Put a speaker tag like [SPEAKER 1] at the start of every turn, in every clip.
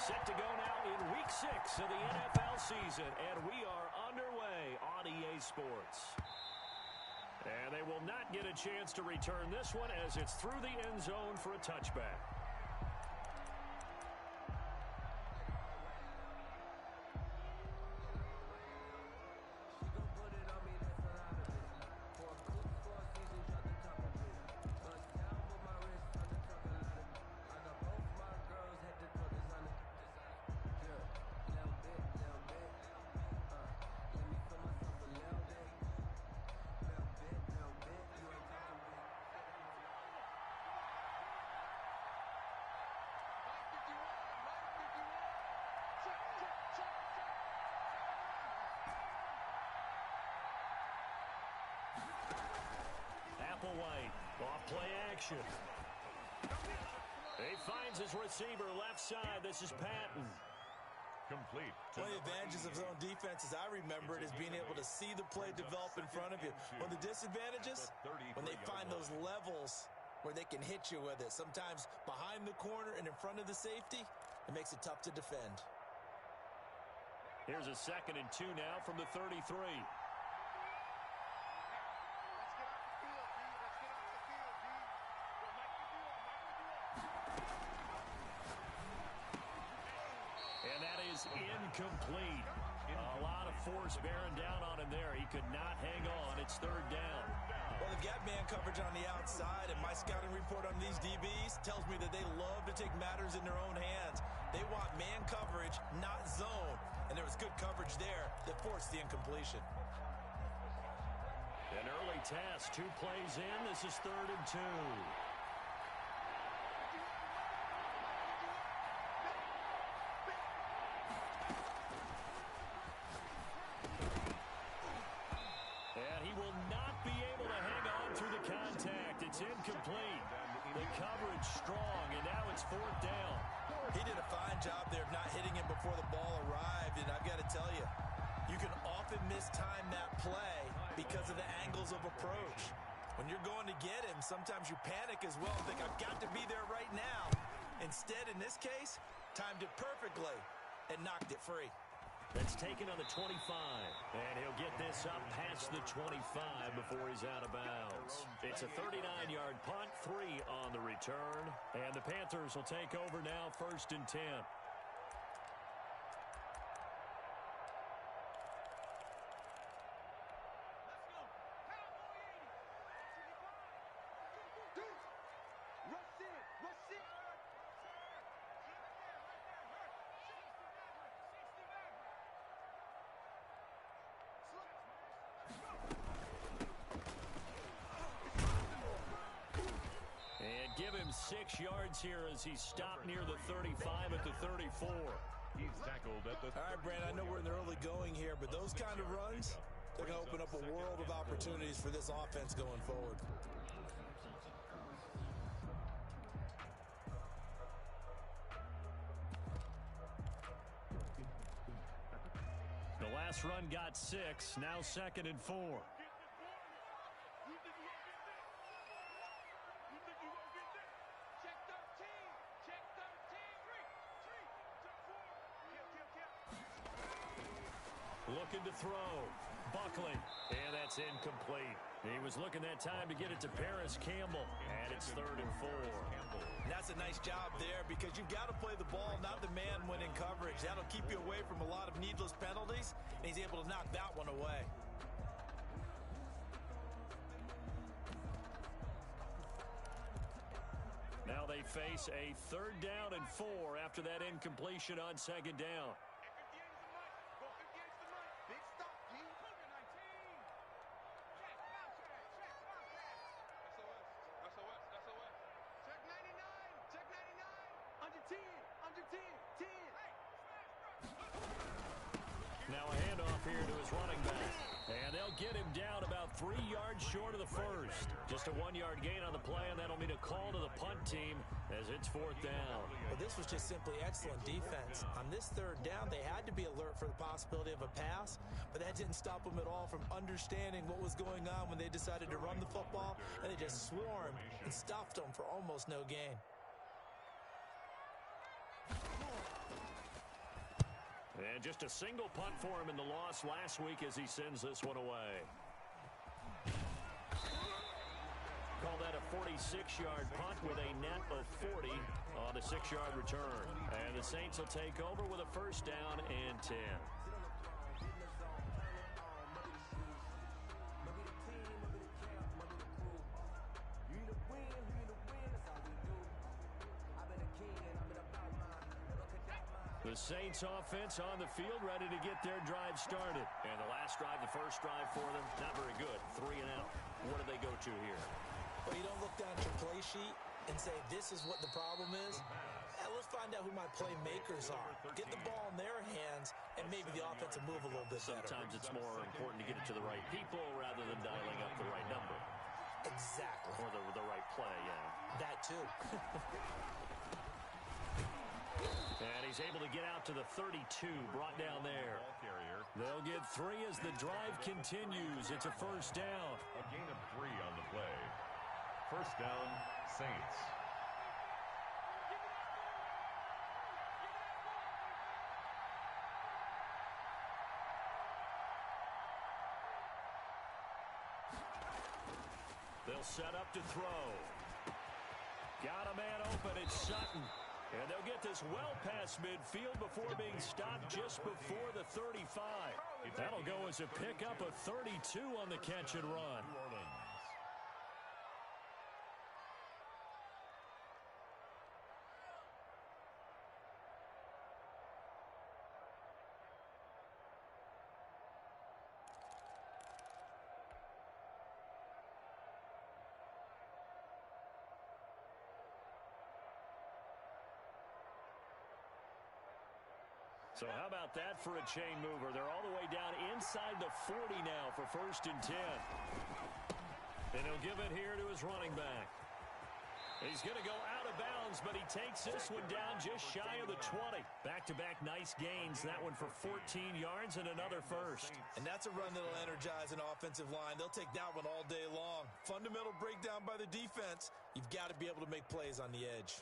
[SPEAKER 1] Set to go now in Week 6 of the NFL season, and we are underway on EA Sports. And they will not get a chance to return this one as it's through the end zone for a touchback. Off play action. He finds his receiver left side. This is Patton.
[SPEAKER 2] Complete.
[SPEAKER 3] One of the advantages of zone defense, as I remember it, is being able to see the play develop in front of you. One of the disadvantages, when they find those levels where they can hit you with it, sometimes behind the corner and in front of the safety, it makes it tough to defend.
[SPEAKER 1] Here's a 2nd and 2 now from the 33. And that is incomplete. A lot of force bearing down on him there. He could not hang on. It's 3rd down.
[SPEAKER 3] Well, they've got man coverage on the outside, and my scouting report on these DBs tells me that they love to take matters in their own hands. They want man coverage, not zone. And there was good coverage there that forced the incompletion.
[SPEAKER 1] An early test. 2 plays in. This is 3rd and 2. It's incomplete. The coverage strong, and now it's 4th down.
[SPEAKER 3] He did a fine job there of not hitting him before the ball arrived, and I've got to tell you, you can often mistime that play because of the angles of approach. When you're going to get him, sometimes you panic as well and think, I've got to be there right now. Instead, in this case, timed it perfectly and knocked it free.
[SPEAKER 1] That's taken on the 25, and he'll get this up past the 25 before he's out of bounds. It's a 39-yard punt, 3 on the return, and the Panthers will take over now, 1st and 10. And give him 6 yards here as he's stopped near the 35 at the 34.
[SPEAKER 2] He's tackled at the...
[SPEAKER 3] All right, Brand, I know we're in the early going here, but those kind of runs, they're going to open up a world of opportunities for this offense going forward.
[SPEAKER 1] The last run got 6, now 2nd and 4. Looking to throw. Buckley. And that's incomplete. He was looking that time to get it to Paris Campbell. And it's 3rd and 4.
[SPEAKER 3] And that's a nice job there because you've got to play the ball, not the man when in coverage. That'll keep you away from a lot of needless penalties, and he's able to knock that one away.
[SPEAKER 1] Now they face a 3rd down and 4 after that incompletion on 2nd down. Now a handoff here to his running back. And they'll get him down about 3 yards short of the first. Just a 1-yard gain on the play, and that'll mean a call to the punt team as it's 4th down.
[SPEAKER 3] Well, this was just simply excellent defense. On this 3rd down, they had to be alert for the possibility of a pass, but that didn't stop them at all from understanding what was going on when they decided to run the football, and they just swarmed and stuffed them for almost no gain.
[SPEAKER 1] And just a single punt for him in the loss last week as he sends this one away. Call that a 46-yard punt with a net of 40 on the 6-yard return. And the Saints will take over with a first down and 10. The Saints offense on the field ready to get their drive started. And the last drive, the first drive for them, not very good. 3 and out. What do they go to here?
[SPEAKER 3] Well, you don't look down at your play sheet and say, this is what the problem is. Let's find out who my playmakers are. Get the ball in their hands, and maybe the offense will move a little bit better.
[SPEAKER 1] Sometimes it's more important to get it to the right people rather than dialing up the right number.
[SPEAKER 3] Exactly.
[SPEAKER 1] Or the right play, yeah.
[SPEAKER 3] That too.
[SPEAKER 1] And he's able to get out to the 32, brought down there. They'll get 3 as the drive continues. It's a first down.
[SPEAKER 2] A gain of 3 on the play. First down, Saints.
[SPEAKER 1] They'll set up to throw. Got a man open. It's Sutton. And they'll get this well past midfield before being stopped just before the 35. That'll go as a pickup of 32 on the catch and run. So how about that for a chain mover? They're all the way down inside the 40 now for first and 10. And he'll give it here to his running back. He's going to go out of bounds, but he takes this one down just shy of the 20. Back-to-back nice gains. That one for 14 yards and another first.
[SPEAKER 3] And that's a run that'll energize an offensive line. They'll take that one all day long. Fundamental breakdown by the defense. You've got to be able to make plays on the edge.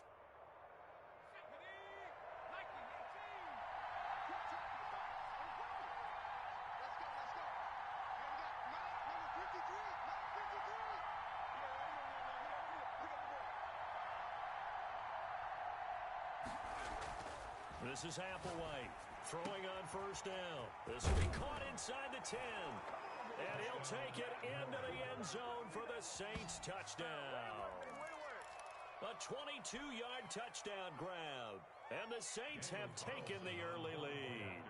[SPEAKER 1] This is Applewhite throwing on first down. This will be caught inside the 10. And he'll take it into the end zone for the Saints touchdown. A 22-yard touchdown grab. And the Saints have taken the early lead.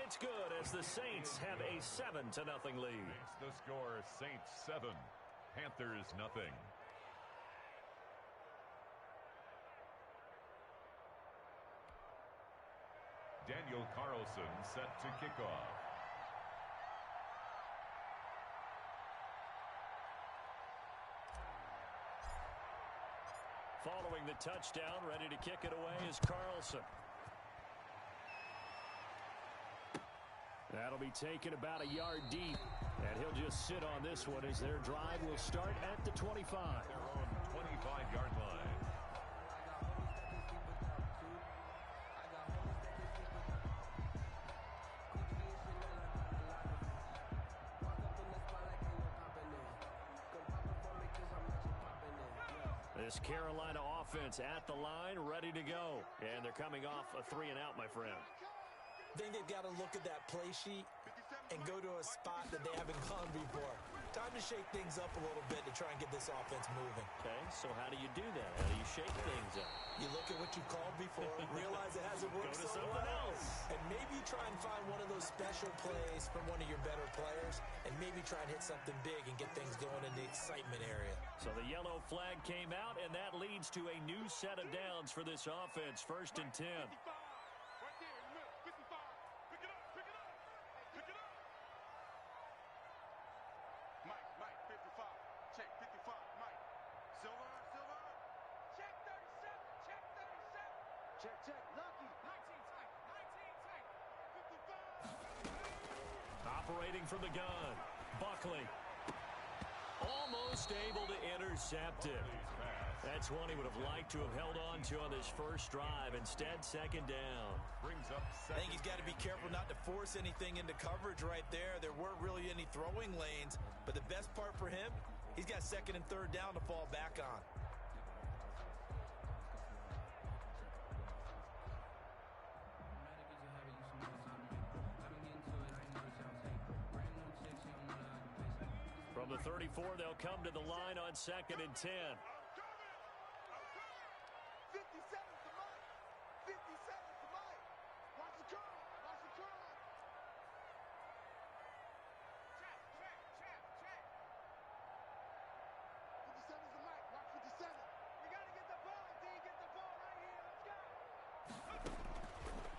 [SPEAKER 1] It's good as the Saints have a 7-0 lead.
[SPEAKER 2] Makes the score Saints 7, Panthers nothing. Daniel Carlson set to kick off.
[SPEAKER 1] Following the touchdown, ready to kick it away is Carlson. That'll be taken about a yard deep, and he'll just sit on this one as their drive will start at the 25.
[SPEAKER 2] Their own 25-yard line.
[SPEAKER 1] This Carolina offense at the line, ready to go. And they're coming off a 3 and out, my friend.
[SPEAKER 3] I think they've got to look at that play sheet and go to a spot that they haven't gone before. Time to shake things up a little bit to try and get this offense moving.
[SPEAKER 1] Okay, so how do you do that? How do you shake things up?
[SPEAKER 3] You look at what you called before, realize it hasn't worked
[SPEAKER 1] Go to
[SPEAKER 3] somewhere
[SPEAKER 1] something
[SPEAKER 3] else. And maybe try and find one of those special plays from one of your better players, and maybe try and hit something big and get things going in the excitement area.
[SPEAKER 1] So the yellow flag came out, and that leads to a new set of downs for this offense. First and 10. Operating from the gun, Buckley. Almost able to intercept it. That's one he would have liked to have held on to on this first drive. Instead, second down.
[SPEAKER 2] Brings up
[SPEAKER 3] I think he's got to be careful not to force anything into coverage right there. There weren't really any throwing lanes. But the best part for him, he's got second and third down to fall back on.
[SPEAKER 1] From the 34, they'll come to the line on second and 10.
[SPEAKER 4] 57's the mic. 57's the mic. Watch the curl. Watch the curl. Check, check, check, check. 57's the mic. Watch 57. We got to get the ball, D. Get the ball right here. Let's go.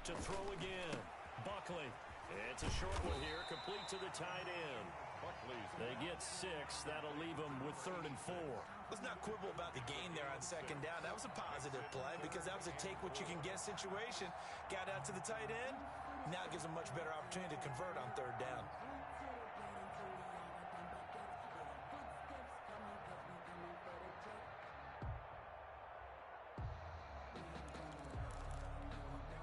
[SPEAKER 1] To throw again, Buckley. It's a short one here, complete to the tight end. They get 6. That'll leave them with 3rd and 4.
[SPEAKER 3] Let's not quibble about the gain there on second down. That was a positive play because that was a take-what-you-can-get situation. Got out to the tight end. Now gives them much better opportunity to convert on third down.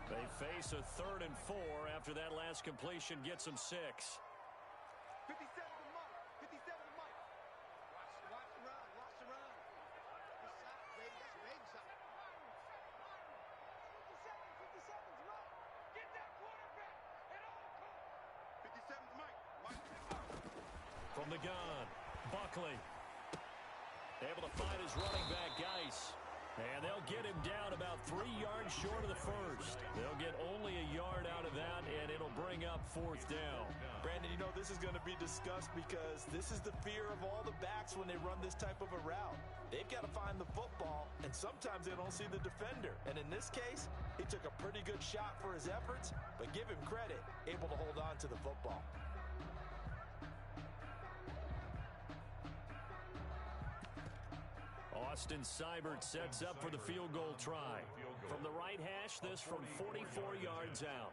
[SPEAKER 1] They face a 3rd and 4 after that last completion gets them 6.
[SPEAKER 4] 57's the mic. 57's the mic. Watch the run. Watch the run. Good shot, baby. That's a big shot. 57's the mic. Get that quarterback at all costs. 57's the mic.
[SPEAKER 1] From the gun, Buckley. Able to find his running back, Geis. And they'll get him down about 3 yards short of the first. They'll get only a yard out of that, and it'll bring up 4th down.
[SPEAKER 3] Brandon, you know this is going to be discussed because this is the fear of all the backs when they run this type of a route. They've got to find the football, and sometimes they don't see the defender. And in this case, he took a pretty good shot for his efforts, but give him credit, able to hold on to the football.
[SPEAKER 1] Austin Seibert sets up for the field goal try. From the right hash, this from 44 yards out.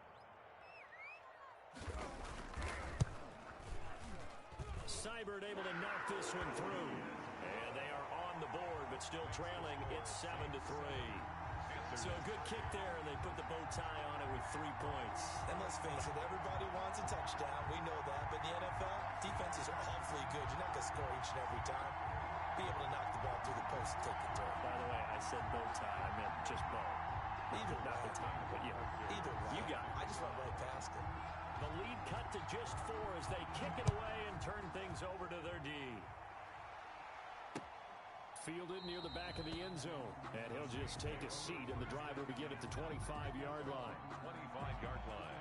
[SPEAKER 1] Seibert able to knock this one through. And they are on the board, but still trailing. It's 7-3. So a good kick there, and they put the bow tie on it with 3 points.
[SPEAKER 3] And let's face it, everybody wants a touchdown. We know that. But in the NFL, defense is awfully good. You're not going to score each and every time. Be able to knock the ball through the post and take the turn.
[SPEAKER 1] By the way, I said bow tie. I meant just bow.
[SPEAKER 3] Either
[SPEAKER 1] Not
[SPEAKER 3] way.
[SPEAKER 1] the tie, but yeah.
[SPEAKER 3] Either way.
[SPEAKER 1] You got it.
[SPEAKER 3] I just went right past it.
[SPEAKER 1] The lead cut to just 4 as they kick it away and turn things over to their D. Fielded near the back of the end zone. And he'll just take a seat, and the drive will begin at the 25-yard line.
[SPEAKER 2] 25-yard line.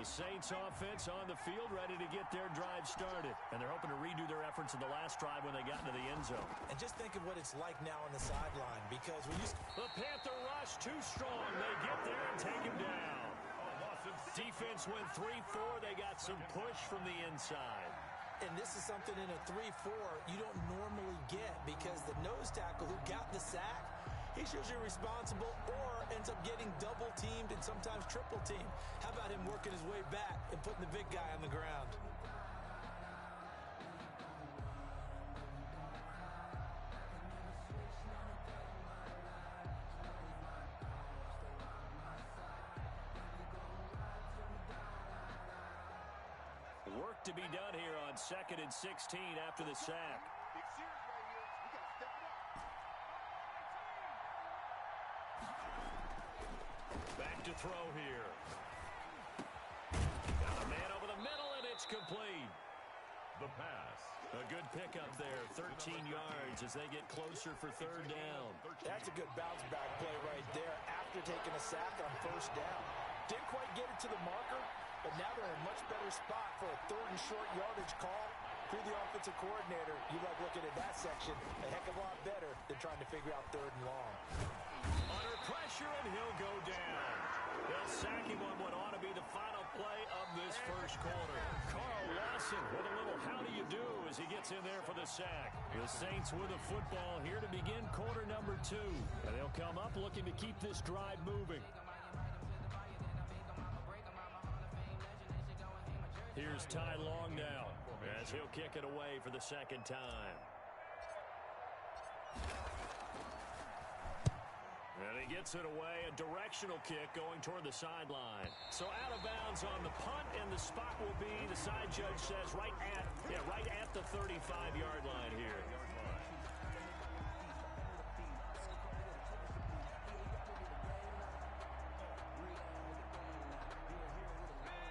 [SPEAKER 1] The Saints offense on the field, ready to get their drive started. And they're hoping to redo their efforts in the last drive when they got into the end zone.
[SPEAKER 3] And just think of what it's like now on the sideline, because when you...
[SPEAKER 1] The Panther rush too strong. They get there and take him down. Defense went 3-4. They got some push from the inside.
[SPEAKER 3] And this is something in a 3-4 you don't normally get, because the nose tackle who got the sack, he's usually responsible or ends up getting double-teamed and sometimes triple-teamed. How about him working his way back and putting the big guy on the ground?
[SPEAKER 1] Work to be done here on 2nd and 16 after the sack.
[SPEAKER 4] Big series right here. We got to step it up.
[SPEAKER 1] Back to throw here. Got a man over the middle, and it's complete.
[SPEAKER 2] The pass.
[SPEAKER 1] A good pickup there, 13 yards as they get closer for 3rd down.
[SPEAKER 3] That's a good bounce-back play right there after taking a sack on 1st down. Didn't quite get it to the marker, but now they're in a much better spot for a 3rd and short yardage call. If you're the offensive coordinator, you like looking at that section a heck of a lot better than trying to figure out 3rd and long.
[SPEAKER 1] Under pressure, and he'll go down. They'll sack him on what ought to be the final play of this first quarter. Carl Lawson with a little how do you do as he gets in there for the sack. The Saints with a football here to begin quarter number 2. And they'll come up looking to keep this drive moving. Here's Ty Long now as he'll kick it away for the second time. And he gets it away, a directional kick going toward the sideline. So out of bounds on the punt, and the spot will be, the side judge says, right at the 35-yard line here.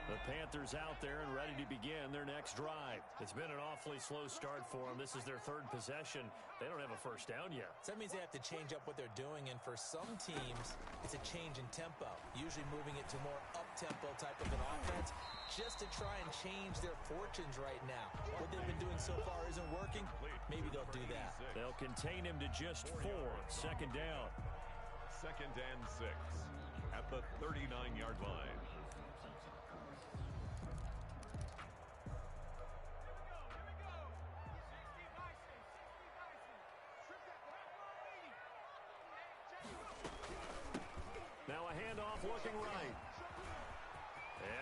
[SPEAKER 1] The Panthers out there and ready to begin their next drive. It's been an awfully slow start for them. This is their 3rd possession. They don't have a first down yet.
[SPEAKER 3] So that means they have to change up what they're doing, and for some teams, it's a change in tempo, usually moving it to more up-tempo type of an offense, just to try and change their fortunes right now. What they've been doing so far isn't working. Maybe they'll do that.
[SPEAKER 1] They'll contain him to just 4. Second down.
[SPEAKER 2] 2nd and 6 at the 39-yard line.
[SPEAKER 1] Now a handoff looking right.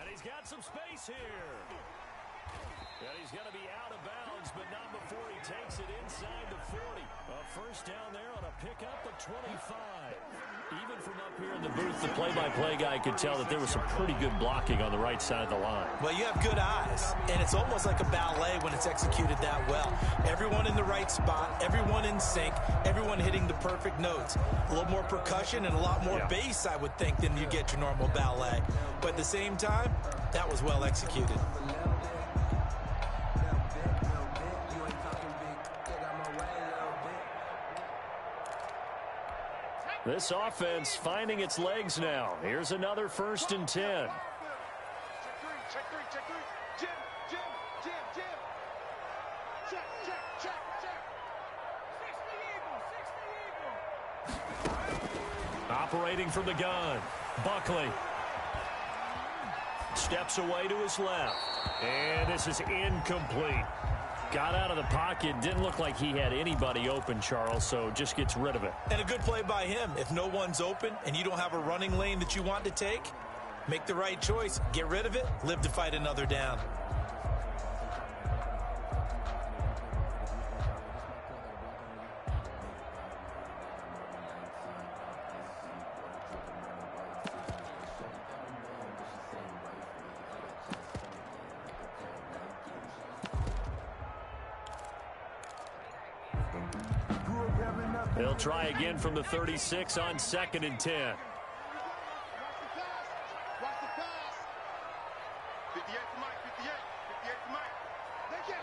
[SPEAKER 1] And he's got some space here. And he's going to be out of bounds, but not before he takes it inside the 40. A first down there on a pickup of 25. Even from up here in the booth, the play-by-play guy could tell that there was some pretty good blocking on the right side of the line.
[SPEAKER 3] Well, you have good eyes, and it's almost like a ballet when it's executed that well. Everyone in the right spot, everyone in sync, everyone hitting the perfect notes. A little more percussion and a lot more bass, I would think, than you get your normal ballet. But at the same time, that was well executed.
[SPEAKER 1] This offense finding its legs now. Here's another 1st and 10.
[SPEAKER 4] Check 3, check 3. Jim. Check. 60 Eagle.
[SPEAKER 1] Operating from the gun. Buckley. Steps away to his left. And this is incomplete. Got out of the pocket. Didn't look like he had anybody open, Charles, so just gets rid of it.
[SPEAKER 3] And a good play by him. If no one's open and you don't have a running lane that you want to take, make the right choice. Get rid of it. Live to fight another down.
[SPEAKER 1] They'll try again from the 36 on 2nd and 10.
[SPEAKER 4] Watch the pass. 58 to Mike, 58 to Mike. They get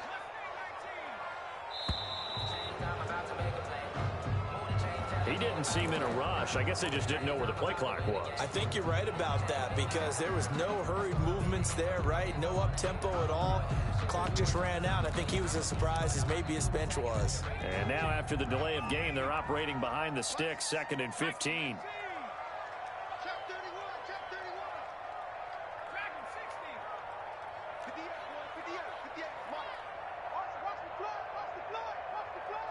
[SPEAKER 1] He didn't seem in a rush. I guess they just didn't know where the play clock was.
[SPEAKER 3] I think you're right about that because there was no hurried movements there, right? No up-tempo at all. Clock just ran out. I think he was as surprised as maybe his bench was.
[SPEAKER 1] And now after the delay of game, they're operating behind the sticks, 2nd and 15.
[SPEAKER 4] Check 31, check 31. Dragon 60. 58, boy, 58, Mike. Watch the blood, watch the blood. Watch the blood.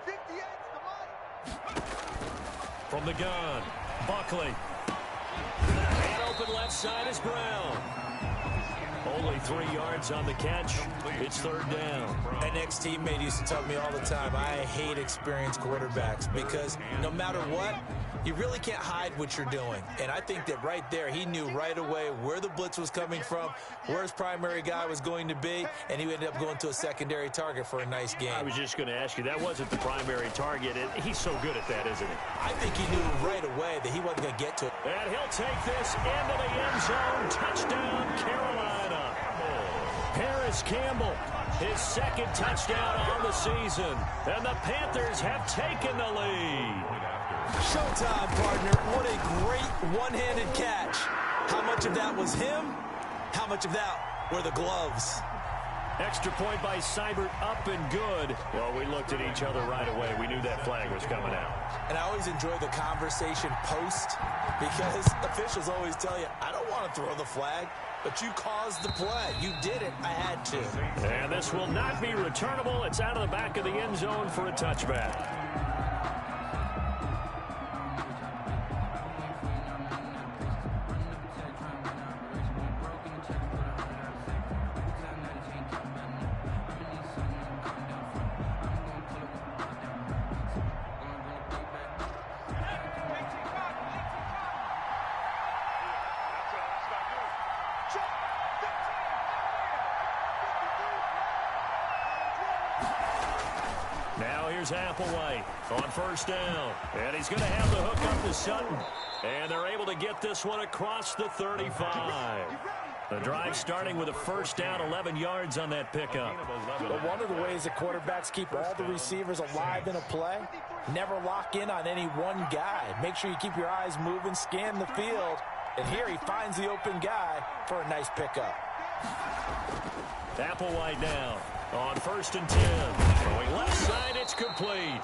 [SPEAKER 4] 58's the Mike.
[SPEAKER 1] From the gun, Buckley. And open left side is Brown. Only 3 yards on the catch. It's 3rd down.
[SPEAKER 3] An ex-teammate used to tell me all the time, I hate experienced quarterbacks because no matter what, you really can't hide what you're doing. And I think that right there, he knew right away where the blitz was coming from, where his primary guy was going to be, and he ended up going to a secondary target for a nice game.
[SPEAKER 1] I was just going to ask you, that wasn't the primary target. He's so good at that, isn't he?
[SPEAKER 3] I think he knew right away that he wasn't going to get to it.
[SPEAKER 1] And he'll take this into the end zone. Touchdown, Carolina. Paris Campbell, his 2nd touchdown on the season. And the Panthers have taken the lead.
[SPEAKER 3] Showtime, partner. What a great one-handed catch. How much of that was him? How much of that were the gloves.
[SPEAKER 1] Extra point by Seibert, up and good. Well, we looked at each other right away. We knew that flag was coming out.
[SPEAKER 3] And I always enjoy the conversation post because officials always tell you, I don't want to throw the flag, but you caused the play. You did it. I had to.
[SPEAKER 1] And this will not be returnable. It's out of the back of the end zone for a touchback. Now here's Applewhite on first down. And he's going to have the hook up to Sutton. And they're able to get this one across the 35. The drive starting with a first down, 11 yards on that pickup.
[SPEAKER 3] But one of the ways that quarterbacks keep all the receivers alive in a play, never lock in on any one guy. Make sure you keep your eyes moving, scan the field. And here he finds the open guy for a nice pickup.
[SPEAKER 1] Applewhite now on first and 10. Going left side, it's complete.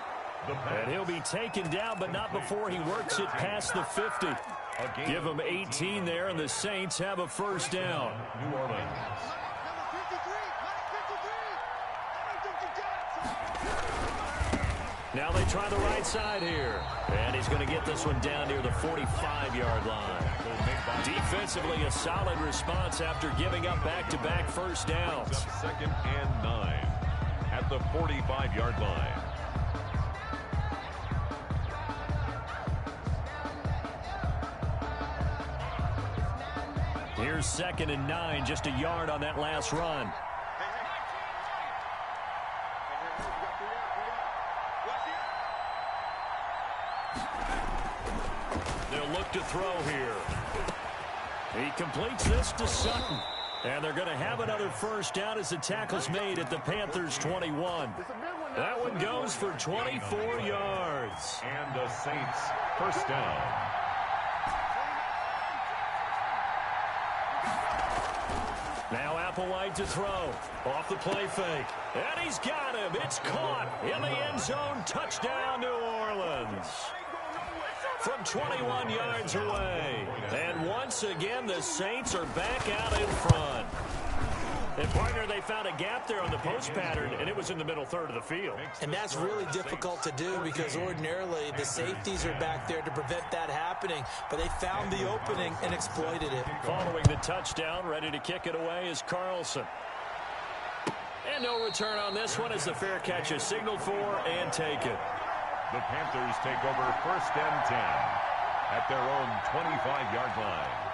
[SPEAKER 1] And he'll be taken down, but not before he works it past the 50. Give him 18 there, and the Saints have a first down.
[SPEAKER 2] New Orleans.
[SPEAKER 1] Now they try the right side here. And he's going to get this one down near the 45-yard line. Defensively, a solid response after giving up back-to-back first downs.
[SPEAKER 2] Second and 9 at the 45-yard line.
[SPEAKER 1] Here's second and 9, just a yard on that last run. They'll look to throw here. He completes this to Sutton. And they're going to have another first down as the tackle's made at the Panthers' 21. That one goes for 24 yards.
[SPEAKER 2] And the Saints first down.
[SPEAKER 1] Now Applewhite to throw. Off the play fake. And he's got him. It's caught in the end zone. Touchdown, New Orleans. From 21 yards away. And once again, the Saints are back out in front. And, partner, they found a gap there on the post pattern, and it was in the middle third of the field.
[SPEAKER 3] And that's really difficult to do because ordinarily the safeties are back there to prevent that happening. But they found the opening and exploited it.
[SPEAKER 1] Following the touchdown, ready to kick it away is Carlson. And no return on this one as the fair catch is signaled for and taken.
[SPEAKER 2] The Panthers take over first and 10 at their own 25-yard line.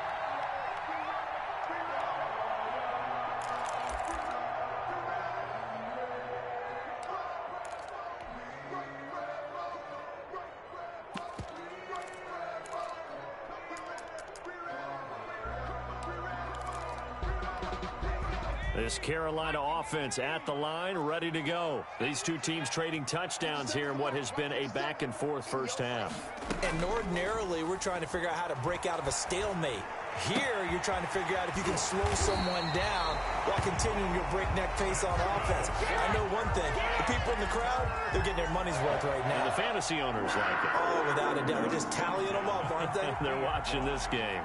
[SPEAKER 1] This Carolina offense at the line, ready to go. These two teams trading touchdowns here in what has been a back-and-forth first half.
[SPEAKER 3] And ordinarily, we're trying to figure out how to break out of a stalemate. Here, you're trying to figure out if you can slow someone down while continuing your breakneck pace on offense. I know one thing. The people in the crowd, they're getting their money's worth right now.
[SPEAKER 1] And the fantasy owners like it.
[SPEAKER 3] Oh, without a doubt. They're just tallying them up, aren't they?
[SPEAKER 1] They're watching this game.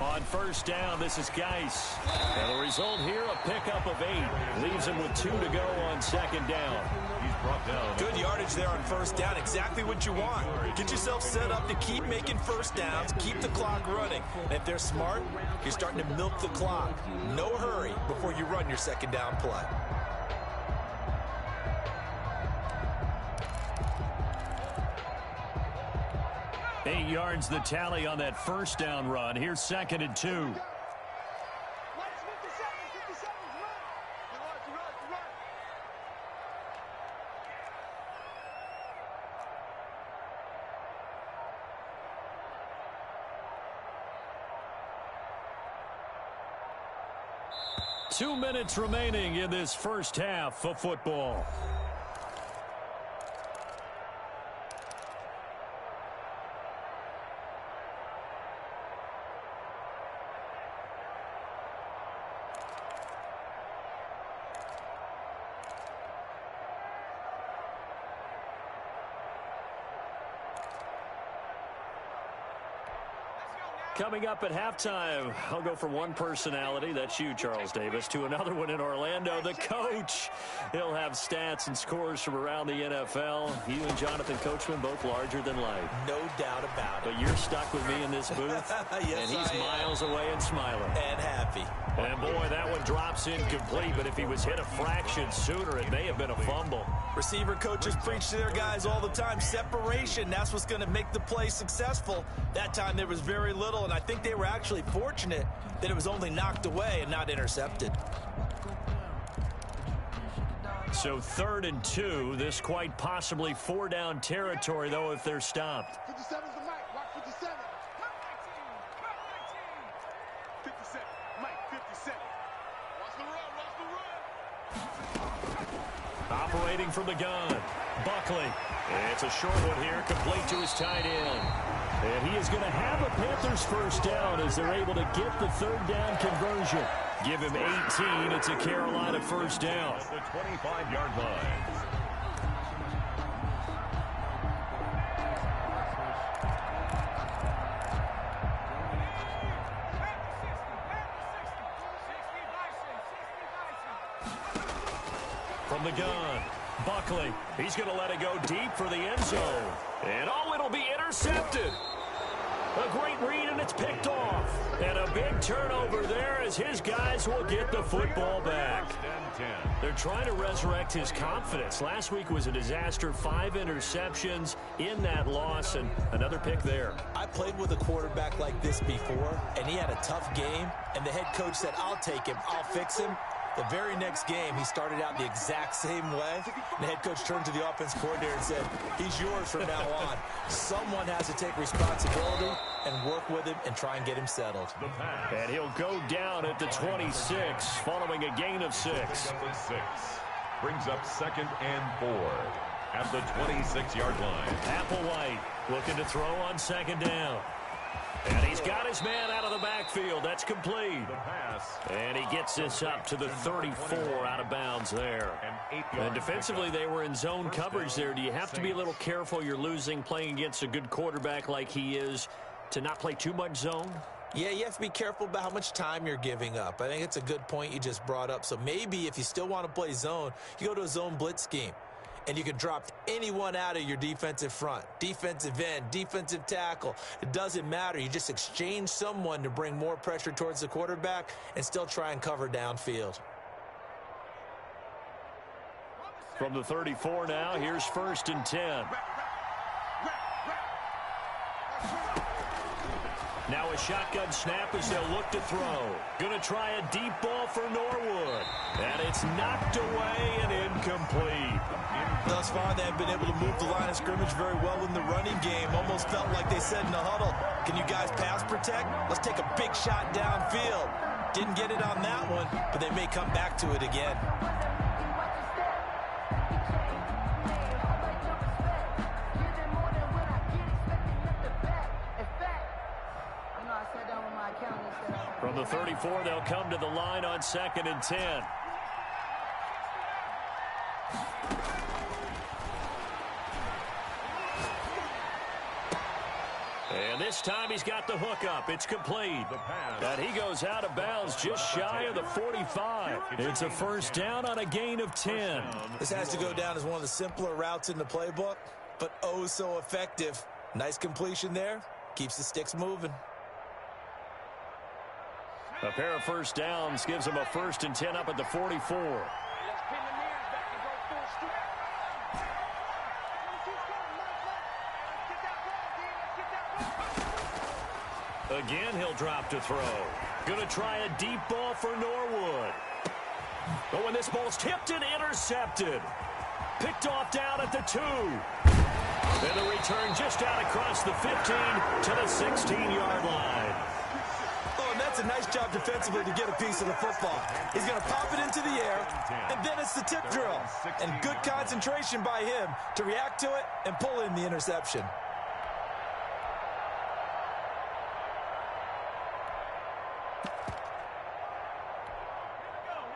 [SPEAKER 1] On first down, this is Geis. And the result here, a pickup of 8. Leaves him with 2 to go on second down.
[SPEAKER 2] He's brought down.
[SPEAKER 3] Good yardage there on first down. Exactly what you want. Get yourself set up to keep making first downs, keep the clock running. And if they're smart, you're starting to milk the clock. No hurry before you run your second down play.
[SPEAKER 1] Eight yards the tally on that first down run. Here's second and 2. 2 minutes remaining in this first half of football. Coming up at halftime, I'll go from one personality, that's you, Charles Davis, to another one in Orlando, the coach. He'll have stats and scores from around the NFL. You and Jonathan Coachman, both larger than life.
[SPEAKER 3] No doubt about it.
[SPEAKER 1] But you're stuck with me in this booth,
[SPEAKER 3] yes,
[SPEAKER 1] and he's miles away and smiling.
[SPEAKER 3] And happy.
[SPEAKER 1] And, boy, that one drops incomplete, but if he was hit a fraction sooner, it may have been a fumble.
[SPEAKER 3] Receiver coaches preach to their guys all the time. Separation, that's what's going to make the play successful. That time there was very little, and I think they were actually fortunate that it was only knocked away and not intercepted.
[SPEAKER 1] So 3rd and 2, this quite possibly 4-down territory, though, if they're stopped.
[SPEAKER 4] 57's the mic. Watch 57. 57. Mike, 57. Watch the run. Watch the run.
[SPEAKER 1] Operating from the gun, Buckley. It's a short one here, complete to his tight end. And he is going to have a Panthers first down as they're able to get the 3rd down conversion. Give him 18. It's a Carolina first down.
[SPEAKER 2] At the 25-yard line.
[SPEAKER 1] From the gun, Buckley. He's going to let it go deep for the end zone. And it'll be intercepted. A great read, and it's picked off. And a big turnover there as his guys will get the football back. They're trying to resurrect his confidence. Last week was a disaster. 5 interceptions in that loss, and another pick there.
[SPEAKER 3] I played with a quarterback like this before, and he had a tough game, and the head coach said, I'll take him, I'll fix him. The very next game, he started out the exact same way. The head coach turned to the offense coordinator and said, he's yours from now on. Someone has to take responsibility and work with him and try and get him settled.
[SPEAKER 1] And he'll go down at the 26 following a gain of 6.
[SPEAKER 2] Brings up 2nd and 4 at the 26-yard line.
[SPEAKER 1] Applewhite looking to throw on 2nd down. And he's got his man out of the backfield. That's complete. And he gets this up to the 34 out of bounds there. And defensively, they were in zone coverage there. Do you have to be a little careful? You're losing playing against a good quarterback like he is to not play too much zone?
[SPEAKER 3] Yeah, you have to be careful about how much time you're giving up. I think it's a good point you just brought up. So maybe if you still want to play zone, you go to a zone blitz scheme. And you can drop anyone out of your defensive front, defensive end, defensive tackle. It doesn't matter. You just exchange someone to bring more pressure towards the quarterback and still try and cover downfield.
[SPEAKER 1] From the 34 now, here's 1st and 10. Now a shotgun snap as they'll look to throw. Going to try a deep ball for Norwood. And it's knocked away and incomplete.
[SPEAKER 3] Thus far, they have been able to move the line of scrimmage very well in the running game. Almost felt like they said in the huddle, can you guys pass protect? Let's take a big shot downfield. Didn't get it on that one, but they may come back to it again.
[SPEAKER 1] From the 34, they'll come to the line on 2nd and 10. And this time he's got the hook up. It's complete. And he goes out of bounds just shy of the 45. It's a first down on a gain of 10.
[SPEAKER 3] This has to go down as one of the simpler routes in the playbook, but oh so effective. Nice completion there. Keeps the sticks moving.
[SPEAKER 1] A pair of first downs gives him a 1st and 10 up at the 44. Again, he'll drop to throw. Going to try a deep ball for Norwood. Oh, and this ball's tipped and intercepted. Picked off down at the 2. And the return just out across the 15 to the 16-yard line.
[SPEAKER 3] That's a nice job defensively to get a piece of the football. He's going to pop it into the air, and then it's the tip drill. And good concentration by him to react to it and pull in the interception.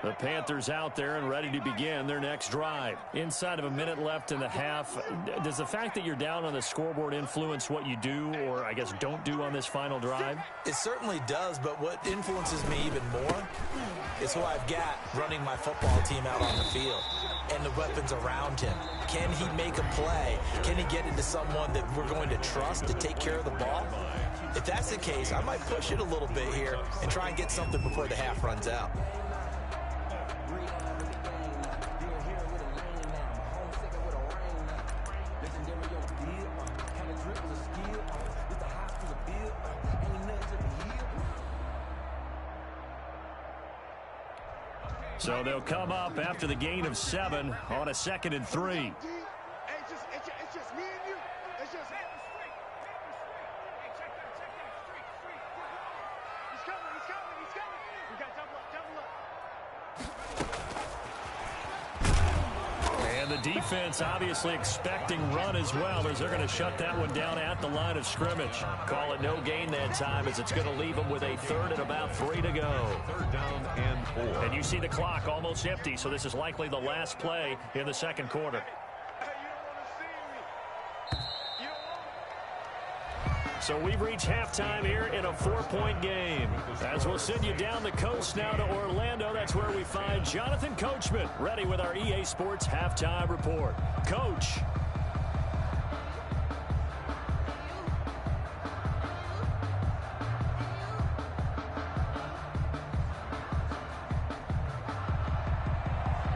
[SPEAKER 1] The Panthers out there and ready to begin their next drive. Inside of a minute left in the half, does the fact that you're down on the scoreboard influence what you do or, I guess, don't do on this final drive?
[SPEAKER 3] It certainly does, but what influences me even more is who I've got running my football team out on the field and the weapons around him. Can he make a play? Can he get into someone that we're going to trust to take care of the ball? If that's the case, I might push it a little bit here and try and get something before the half runs out.
[SPEAKER 1] So they'll come up after the gain of 7 on a 2nd and 3.
[SPEAKER 4] It's just me and you. It's just he's coming. We got double up.
[SPEAKER 1] And the defense obviously expecting run as well, as they're going to shut that one down at the line of scrimmage. Call it no gain that time, as it's going to leave them with a 3rd and about 3 to go.
[SPEAKER 2] 3rd down and 4.
[SPEAKER 1] And you see the clock almost empty, so this is likely the last play in the second quarter. So we've reached halftime here in a 4-point game. As we'll send you down the coast now to Orlando, that's where we find Jonathan Coachman, ready with our EA Sports Halftime Report. Coach.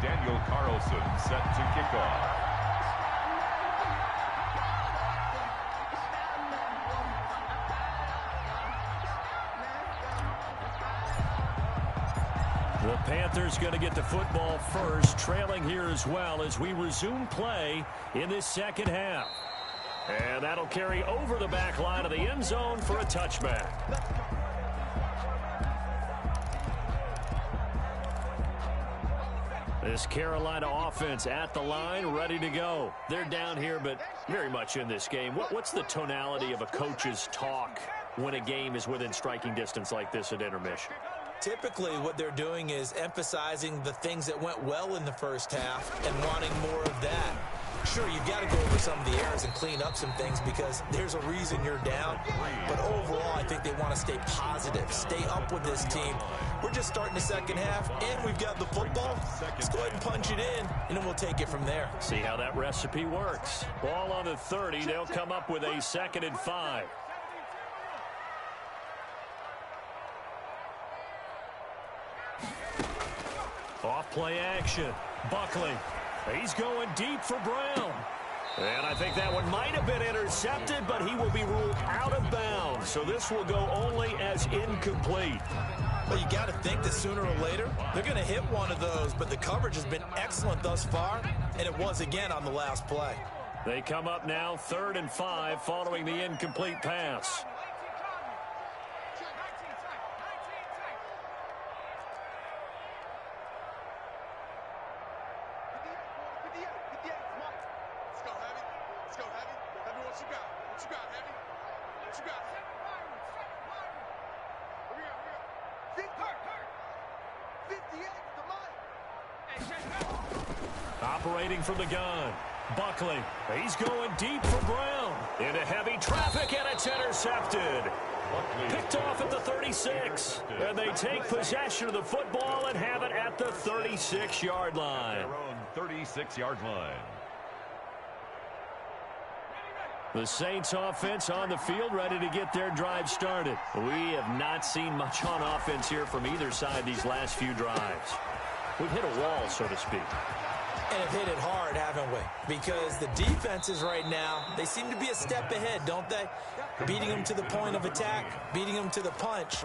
[SPEAKER 2] Daniel Carlson set to kick off.
[SPEAKER 1] The Panthers going to get the football first, trailing here as well as we resume play in this second half. And that'll carry over the back line of the end zone for a touchback. This Carolina offense at the line, ready to go. They're down here, but very much in this game. What's the tonality of a coach's talk when a game is within striking distance like this at intermission?
[SPEAKER 3] Typically, what they're doing is emphasizing the things that went well in the first half and wanting more of that. Sure, you've got to go over some of the errors and clean up some things because there's a reason you're down. But overall, I think they want to stay positive, stay up with this team. We're just starting the second half, and we've got the football. Let's go ahead and punch it in, and then we'll take it from there.
[SPEAKER 1] See how that recipe works. Ball on the 30. They'll come up with a 2nd and 5. Off play action. Buckley. He's going deep for Brown. And I think that one might have been intercepted, but he will be ruled out of bounds. So this will go only as incomplete.
[SPEAKER 3] Well, you got to think that sooner or later, they're going to hit one of those. But the coverage has been excellent thus far, and it was again on the last play.
[SPEAKER 1] They come up now 3rd and 5 following the incomplete pass. Operating from the gun. Buckley. He's going deep for Brown. Into heavy traffic, and it's intercepted. Picked off at the 36. And they take possession of the football and have it at the 36-yard line.
[SPEAKER 2] Their own 36-yard line.
[SPEAKER 1] The Saints offense on the field, ready to get their drive started. We have not seen much on offense here from either side these last few drives. We've hit a wall, so to speak.
[SPEAKER 3] And have hit it hard, haven't we? Because the defenses right now, they seem to be a step ahead, don't they? Beating them to the point of attack, beating them to the punch.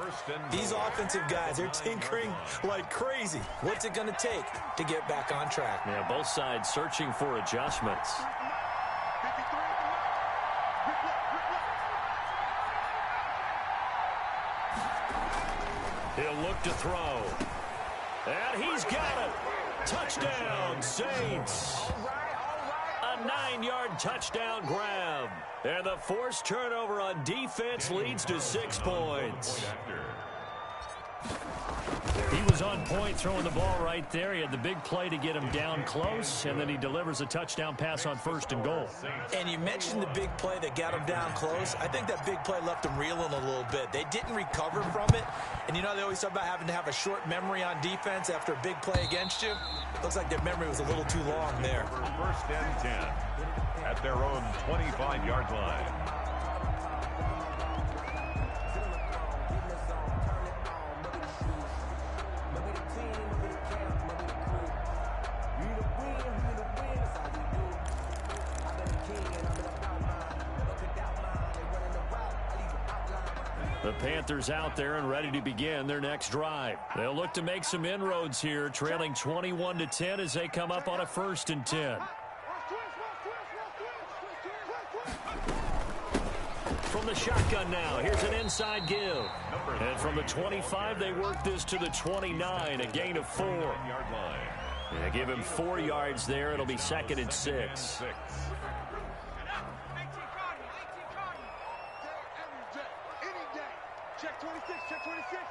[SPEAKER 3] These offensive guys, they're tinkering like crazy. What's it going to take to get back on track?
[SPEAKER 1] Yeah, both sides searching for adjustments. He'll look to throw. And he's got it. Touchdown, Saints. A 9-yard touchdown grab. And the forced turnover on defense leads to 6 points. He was on point throwing the ball right there. He had the big play to get him down close, and then he delivers a touchdown pass on 1st and goal.
[SPEAKER 3] And you mentioned the big play that got him down close. I think that big play left him reeling a little bit. They didn't recover from it. And you know they always talk about having to have a short memory on defense after a big play against you. Looks like their memory was a little too long there.
[SPEAKER 2] 1st and 10 at their own 25-yard line.
[SPEAKER 1] The Panthers out there and ready to begin their next drive. They'll look to make some inroads here, trailing 21-10 as they come up on a 1st and 10. From the shotgun now, here's an inside give. And from the 25, they work this to the 29, a gain of 4. Yeah, give him 4 yards there. It'll be 2nd and 6.
[SPEAKER 4] Check 26, check 26.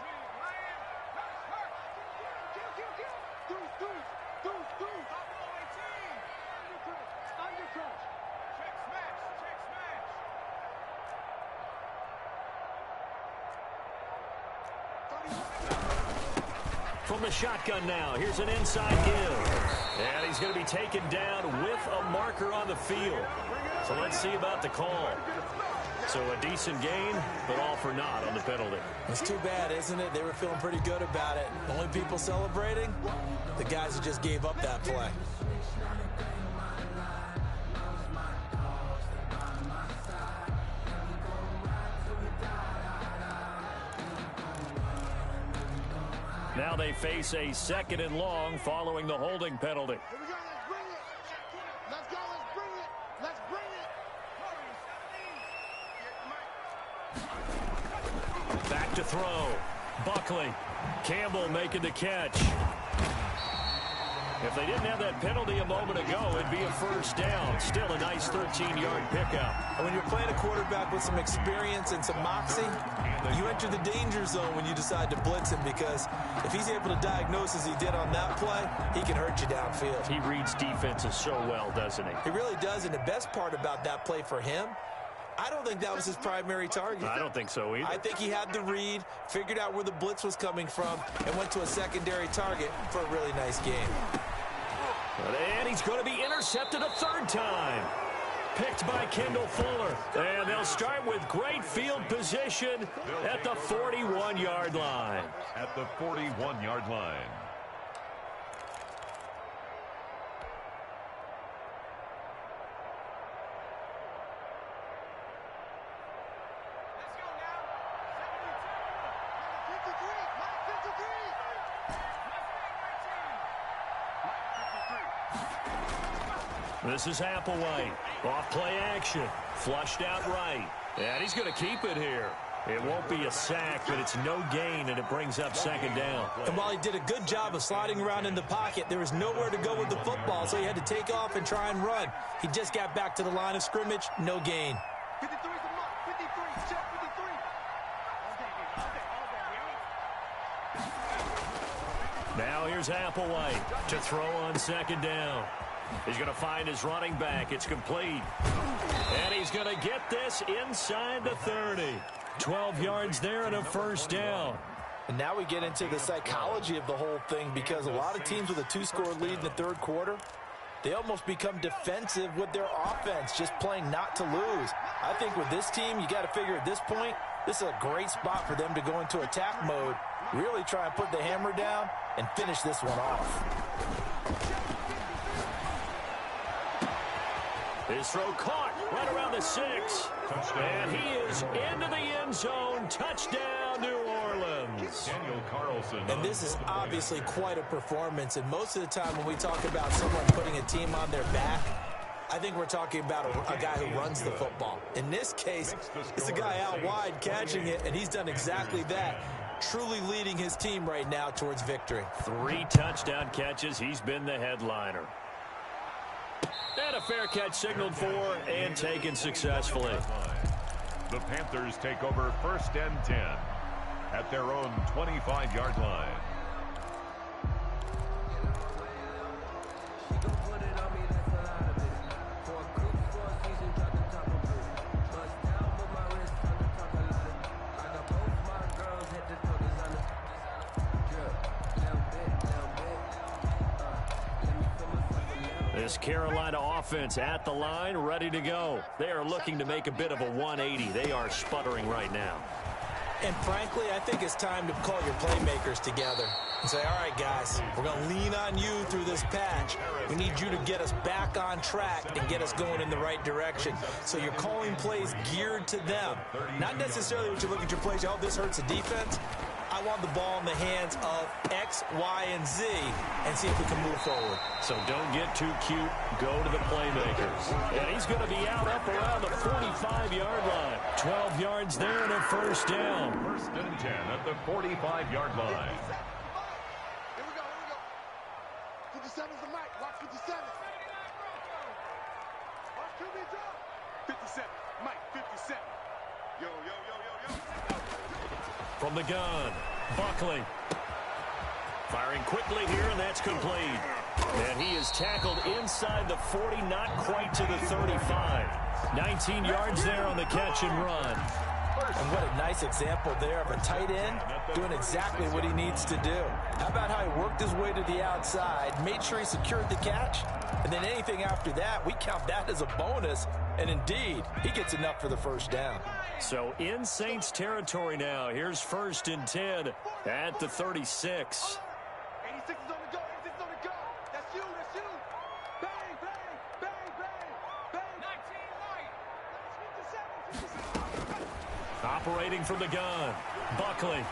[SPEAKER 4] Undercrush. Check smash, check smash.
[SPEAKER 1] From the shotgun now, here's an inside give. And he's going to be taken down with a marker on the field. So let's see about the call. So a decent gain, but all for naught on the penalty.
[SPEAKER 3] It's too bad, isn't it? They were feeling pretty good about it. The only people celebrating, the guys who just gave up that play.
[SPEAKER 1] Now they face a 2nd and long following the holding penalty.
[SPEAKER 4] Here we go, let's bring it. Let's go, let's bring it. Let's bring it.
[SPEAKER 1] Back to throw. Buckley. Campbell making the catch. If they didn't have that penalty a moment ago, it'd be a 1st down. Still a nice 13-yard pickup.
[SPEAKER 3] And when you're playing a quarterback with some experience and some moxie, you enter the danger zone when you decide to blitz him, because if he's able to diagnose as he did on that play, he can hurt you downfield.
[SPEAKER 1] He reads defenses so well, doesn't he?
[SPEAKER 3] He really does, and the best part about that play for him, I don't think that was his primary target.
[SPEAKER 1] I don't think so either.
[SPEAKER 3] I think he had the read, figured out where the blitz was coming from, and went to a secondary target for a really nice game.
[SPEAKER 1] And he's going to be intercepted a 3rd time. Picked by Kendall Fuller. And they'll start with great field position at the 41-yard line.
[SPEAKER 2] At the 41-yard line.
[SPEAKER 1] This is Applewhite. Off play action. Flushed out right. And he's going to keep it here. It won't be a sack, but it's no gain, and it brings up 2nd down.
[SPEAKER 3] And while he did a good job of sliding around in the pocket, there was nowhere to go with the football, so he had to take off and try and run. He just got back to the line of scrimmage. No gain.
[SPEAKER 4] 53 is the mark. 53, check 53.
[SPEAKER 1] Now here's Applewhite to throw on 2nd down. He's going to find his running back. It's complete. And he's going to get this inside the 30. 12 yards there and a 1st down.
[SPEAKER 3] And now we get into the psychology of the whole thing, because a lot of teams with a 2-score lead in the 3rd quarter, they almost become defensive with their offense, just playing not to lose. I think with this team, you got to figure at this point, this is a great spot for them to go into attack mode, really try and put the hammer down and finish this one off.
[SPEAKER 1] His throw caught right around the 6. And he is into the end zone. Touchdown, New Orleans.
[SPEAKER 3] And this is obviously quite a performance. And most of the time when we talk about someone putting a team on their back, I think we're talking about a guy who runs the football. In this case, it's a guy out wide catching it, and he's done exactly that. truly leading his team right now towards victory.
[SPEAKER 1] 3 touchdown catches. He's been the headliner. And a fair catch signaled for and taken successfully.
[SPEAKER 2] The Panthers take over 1st and 10 at their own 25-yard line.
[SPEAKER 1] This Carolina offense at the line, ready to go. They are looking to make a bit of a 180. They are sputtering right now.
[SPEAKER 3] And frankly, I think it's time to call your playmakers together and say, all right, guys, we're going to lean on you through this patch. We need you to get us back on track and get us going in the right direction. So you're calling plays geared to them. Not necessarily what you look at your plays, oh, this hurts the defense. I want the ball in the hands of X, Y, and Z and see if we can move forward.
[SPEAKER 1] So don't get too cute. Go to the playmakers. And he's going to be out up around the 45-yard line. 12 yards there and a 1st down.
[SPEAKER 2] 1st and 10 at the 45-yard line.
[SPEAKER 4] Here we go, 57's the mic. Watch 57. Watch QB drop. 57. Mike, 57. Yo, yo, yo, yo, yo.
[SPEAKER 1] From the gun, Buckley. Firing quickly here, and that's complete. And he is tackled inside the 40, not quite to the 35. 19 yards there on the catch and run.
[SPEAKER 3] And what a nice example there of a tight end doing exactly what he needs to do. How about how he worked his way to the outside, made sure he secured the catch, and then anything after that, we count that as a bonus. And indeed, he gets enough for the 1st down.
[SPEAKER 1] So in Saints territory now. Here's 1st and 10 at the 36.
[SPEAKER 4] 86 is on the go. 86 is on the go. That's you. That's you. Bang, bang, bang, bang, bang. 19 light. 57.
[SPEAKER 1] Operating from the gun, Buckley.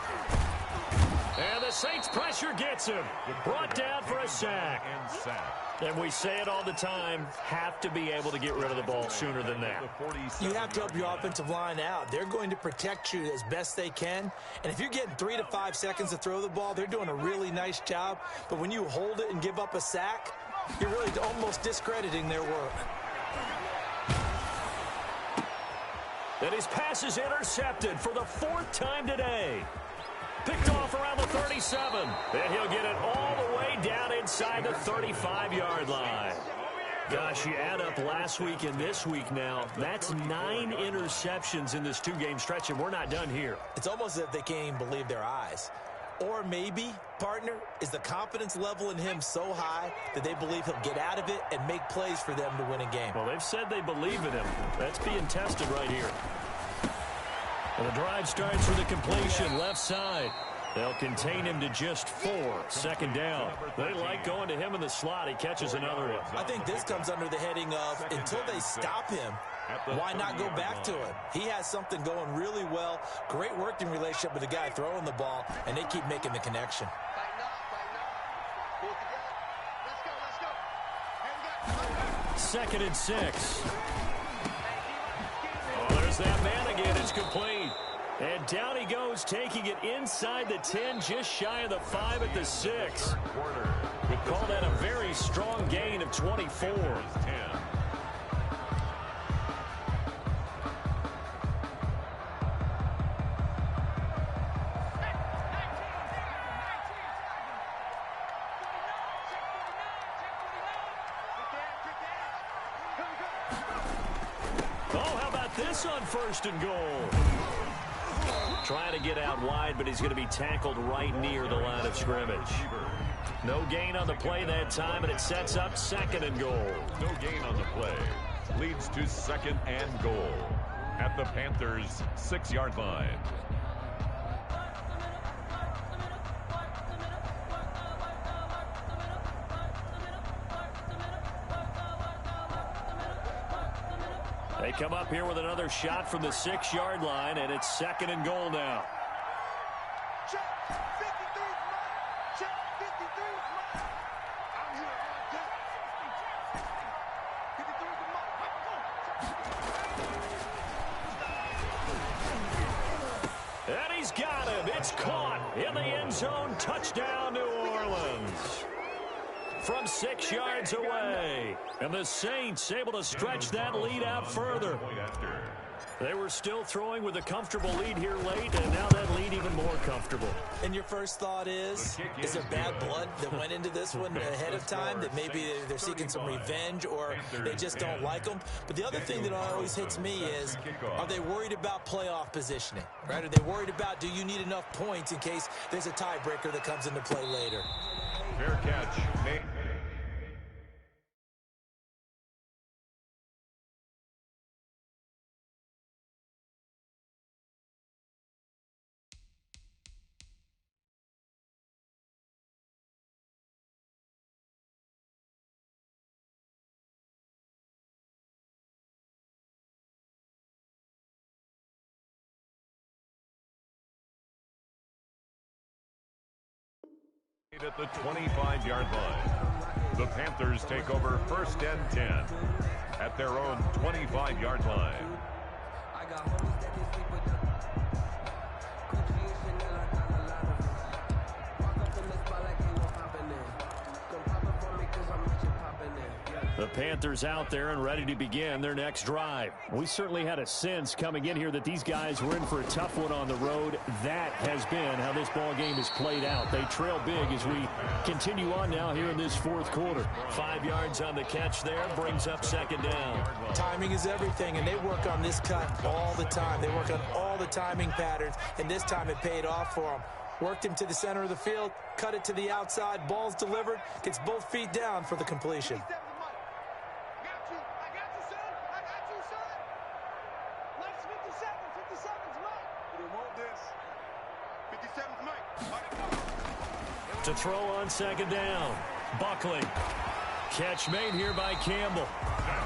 [SPEAKER 1] And the Saints pressure gets him. Brought down for a sack. And we say it all the time, have to be able to get rid of the ball sooner than that.
[SPEAKER 3] You have to help your offensive line out. They're going to protect you as best they can. And if you're getting 3 to 5 seconds to throw the ball, they're doing a really nice job. But when you hold it and give up a sack, you're really almost discrediting their work.
[SPEAKER 1] And his pass is intercepted for the 4th time today. Picked off around the 37. And he'll get it all the way down inside the 35-yard line. Gosh, you add up last week and this week now, that's 9 interceptions in this 2-game stretch, and we're not done here.
[SPEAKER 3] It's almost as if they can't even believe their eyes. Or maybe, partner, is the confidence level in him so high that they believe he'll get out of it and make plays for them to win a game.
[SPEAKER 1] Well, they've said they believe in him. That's being tested right here. And the drive starts with a completion left side. They'll contain him to just 4. 2nd down. They like going to him in the slot. He catches another one.
[SPEAKER 3] I think this comes under the heading of until they stop him, why not go back to him? He has something going really well. Great working relationship with the guy throwing the ball, and they keep making the connection.
[SPEAKER 1] Second and 6. Oh, there's that man again. It's complete. And down he goes, taking it inside the 10, just shy of the 5 at the 6. We call that a very strong gain of 24. Oh, how about this on 1st and goal? Trying to get out wide, but he's going to be tackled right near the line of scrimmage. No gain on the play that time, and it sets up 2nd and goal.
[SPEAKER 2] No gain on the play. Leads to 2nd and goal at the Panthers' 6-yard line.
[SPEAKER 1] They come up here with another shot from the 6-yard line, and it's 2nd and goal now.
[SPEAKER 4] Check 53's right. Check 53's right. I'm here all day. 53's the mark.
[SPEAKER 1] And he's got him. It's caught in the end zone. Touchdown, New Orleans. From 6 yards away. And the Saints able to stretch that lead out further. They were still throwing with a comfortable lead here late, and now that lead even more comfortable.
[SPEAKER 3] And your first thought is there bad blood that went into this one ahead of time, that maybe they're seeking some revenge or they just don't like them? But the other thing that always hits me is, are they worried about playoff positioning? Right? Are they worried about, do you need enough points in case there's a tiebreaker that comes into play later?
[SPEAKER 2] Fair catch. At the 25-yard line. The Panthers take over 1st and 10 at their own 25-yard line.
[SPEAKER 5] I got homies that can sleep with them. Gucci and Chanel, I got a lot of them. Walk up in the spot like ain't no poppin' in. Come pop it for me 'cause I'm rich and poppin' in.
[SPEAKER 1] The Panthers out there and ready to begin their next drive. We certainly had a sense coming in here that these guys were in for a tough one on the road. That has been how this ball game has played out. They trail big as we continue on now here in this 4th quarter. 5 yards on the catch there, brings up 2nd down.
[SPEAKER 3] Timing is everything, and they work on this cut all the time. They work on all the timing patterns, and this time it paid off for them. Worked him to the center of the field, cut it to the outside, ball's delivered, gets both feet down for the completion.
[SPEAKER 1] To throw on 2nd down. Buckley. Catch made here by Campbell.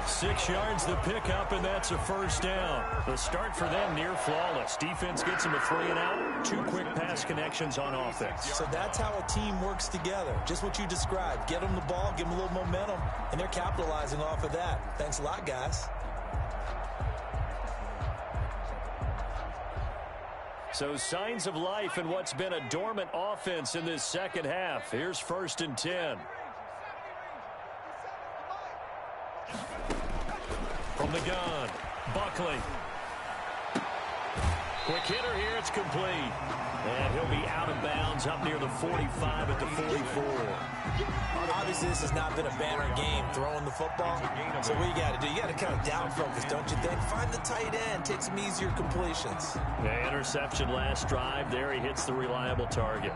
[SPEAKER 1] 6 yards the pickup, and that's a 1st down. The start for them near flawless. Defense gets them a 3 and out. 2 quick pass connections on offense.
[SPEAKER 3] So that's how a team works together. Just what you described. Get them the ball, give them a little momentum, and they're capitalizing off of that. Thanks a lot, guys.
[SPEAKER 1] So signs of life in what's been a dormant offense in this 2nd half. Here's 1st and 10. From the gun, Buckley. Quick hitter here, it's complete. And he'll be out of bounds up near the 45 at the 44.
[SPEAKER 3] Obviously, this has not been a banner game throwing the football. So what you got to do, you got to kind of down focus, don't you think? Find the tight end, take some easier completions.
[SPEAKER 1] The interception last drive. There he hits the reliable target.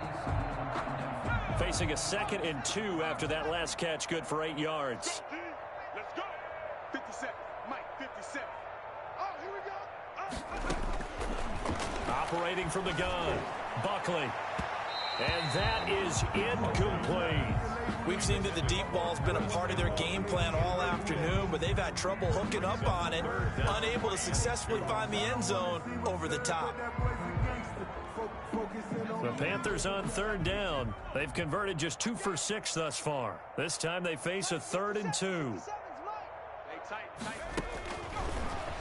[SPEAKER 1] Facing a 2nd and 2 after that last catch, good for 8 yards.
[SPEAKER 4] Let's go. 50 seconds. Mike, 50 seconds. Oh, here we go.
[SPEAKER 1] Operating from the gun, Buckley. And that is incomplete.
[SPEAKER 3] We've seen that the deep ball's been a part of their game plan all afternoon, but they've had trouble hooking up on it, unable to successfully find the end zone over the top.
[SPEAKER 1] The Panthers on 3rd down. They've converted just 2 for 6 thus far. This time they face a 3rd and 2.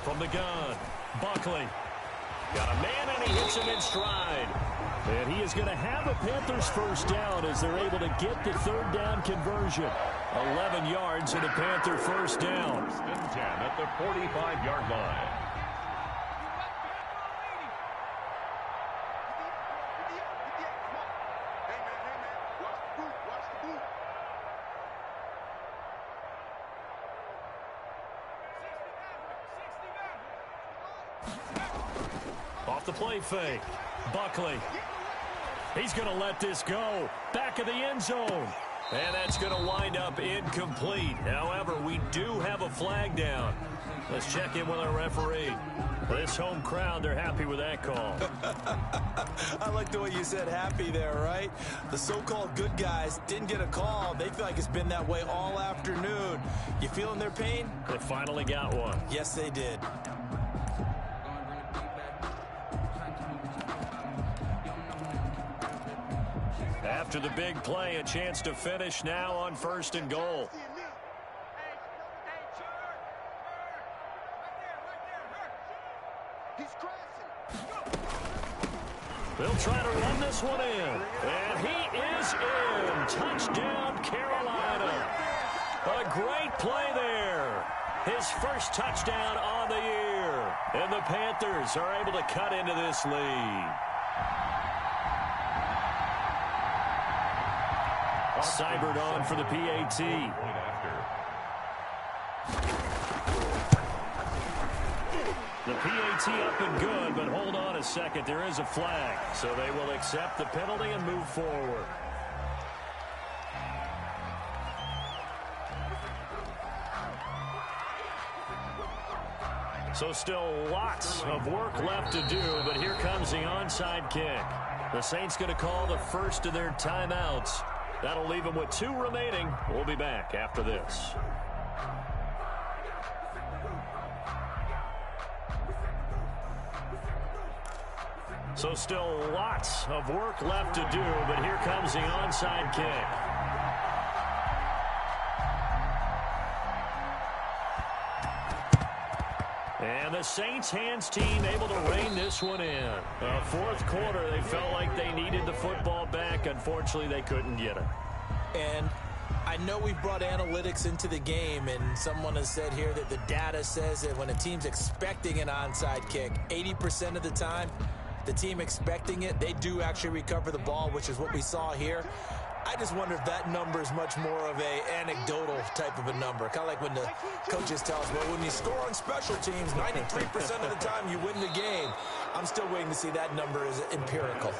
[SPEAKER 1] From the gun, Buckley. Got a man, and he hits him in stride. And he is going to have a Panthers 1st down as they're able to get the 3rd down conversion. 11 yards and a Panther 1st down.
[SPEAKER 2] 1st and 10 at the 45-yard line.
[SPEAKER 1] Off the play fake, Buckley. He's going to let this go. Back of the end zone. And that's going to wind up incomplete. However, we do have a flag down. Let's check in with our referee. This home crowd, they're happy with that call.
[SPEAKER 3] I like the way you said happy there, right? The so-called good guys didn't get a call. They feel like it's been that way all afternoon. You feeling their pain?
[SPEAKER 1] They finally got one.
[SPEAKER 3] Yes, they did.
[SPEAKER 1] After the big play, a chance to finish now on 1st and goal. They'll try to run this one in. And he is in. Touchdown, Carolina. A great play there. His first touchdown on the year. And the Panthers are able to cut into this lead. Seibert on for the PAT. The PAT up and good, but hold on a second. There is a flag. So they will accept the penalty and move forward. So still lots of work left to do, but here comes the onside kick. The Saints going to call the first of their timeouts. That'll leave them with 2 remaining. We'll be back after this. So still lots of work left to do, but here comes the onside kick. And the Saints hands team able to rein this one in. Fourth quarter, they felt like they needed the football back. Unfortunately, they couldn't get it.
[SPEAKER 3] And I know we've brought analytics into the game, and someone has said here that the data says that when a team's expecting an onside kick, 80% of the time, the team expecting it, they do actually recover the ball, which is what we saw here. I just wonder if that number is much more of a anecdotal type of a number. Kind of like when the coaches tell us, well, when you score on special teams, 93% of the time you win the game. I'm still waiting to see that number is empirical.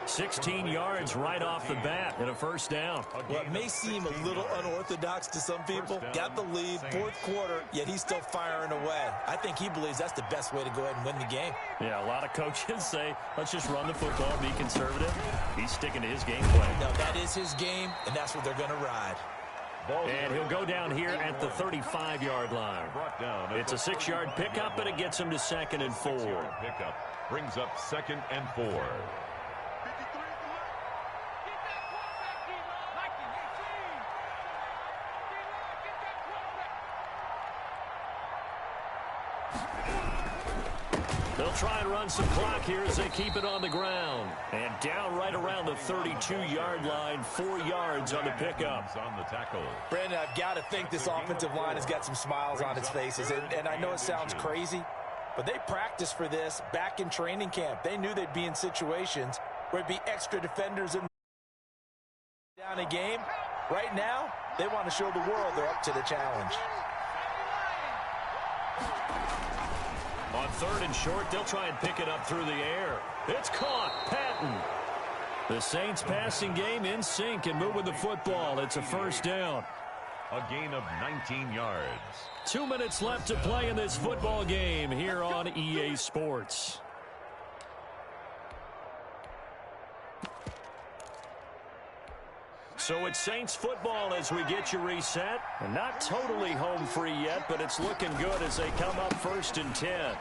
[SPEAKER 1] 16 yards right off the bat and a first down.
[SPEAKER 3] Well, it may seem a little unorthodox to some people. Got the lead, fourth quarter, yet he's still firing away. I think he believes that's the best way to go ahead and win the game.
[SPEAKER 1] Yeah, a lot of coaches say, let's just run the football, be conservative. He's sticking to his game plan.
[SPEAKER 3] No, that is his game, and that's what they're going to ride.
[SPEAKER 1] And he'll go down here at the 35-yard line. It's a 6-yard pickup, and it gets him to 2nd and 4.
[SPEAKER 2] Pickup brings up 2nd and 4.
[SPEAKER 1] They'll try and run some clock here as they keep it on the ground. And down right around the 32-yard line, 4 yards on the pickup.
[SPEAKER 2] On the tackle.
[SPEAKER 3] Brandon, I've got to think this offensive line has got some smiles on its faces. And I know it sounds crazy, but they practiced for this back in training camp. They knew they'd be in situations where it'd be extra defenders in down a game. Right now, they want to show the world they're up to the challenge.
[SPEAKER 1] On 3rd and short, they'll try and pick it up through the air. It's caught. Patton. The Saints passing game in sync and moving the football. It's a first down.
[SPEAKER 2] A gain of 19 yards.
[SPEAKER 1] 2 minutes left to play in this football game here on EA Sports. So it's Saints football as we get you reset. And not totally home free yet, but it's looking good as they come up 1st and 10.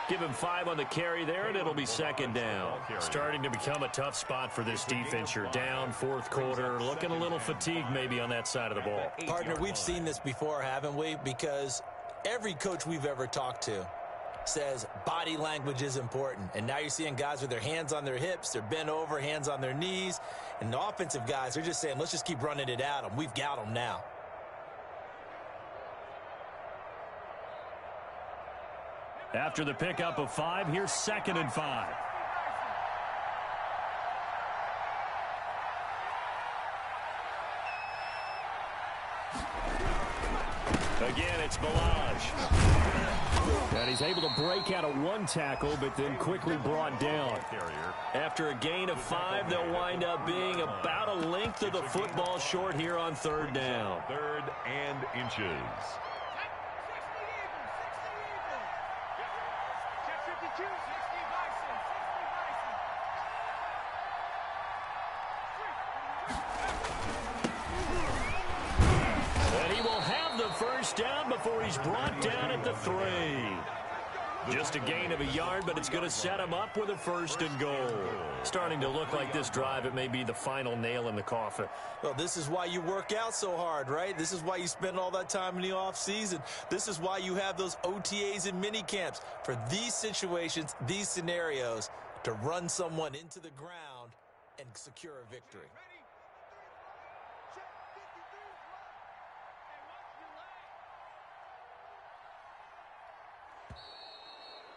[SPEAKER 1] Give him 5 on the carry there, and it'll be 2nd down. Starting to become a tough spot for this defense. You're down 4th quarter, looking a little fatigued maybe on that side of the ball.
[SPEAKER 3] Partner, we've seen this before, haven't we? Because every coach we've ever talked to says body language is important. And now you're seeing guys with their hands on their hips, they're bent over, hands on their knees. And the offensive guys are just saying, let's just keep running it at them. We've got them now.
[SPEAKER 1] After the pickup of 5, here's 2nd and 5. Again, it's Balaj. And he's able to break out of 1 tackle, but then quickly brought down. After a gain of 5, they'll wind up being about a length of the football short here on 3rd down.
[SPEAKER 2] 3rd and inches.
[SPEAKER 1] And he will have the first down before he's brought down at the 3. Just a gain of a yard, but it's going to set him up with a 1st and goal. Starting to look like this drive, it may be the final nail in the coffin.
[SPEAKER 3] Well, this is why you work out so hard, right? This is why you spend all that time in the offseason. This is why you have those OTAs and mini camps for these situations, these scenarios, to run someone into the ground and secure a victory.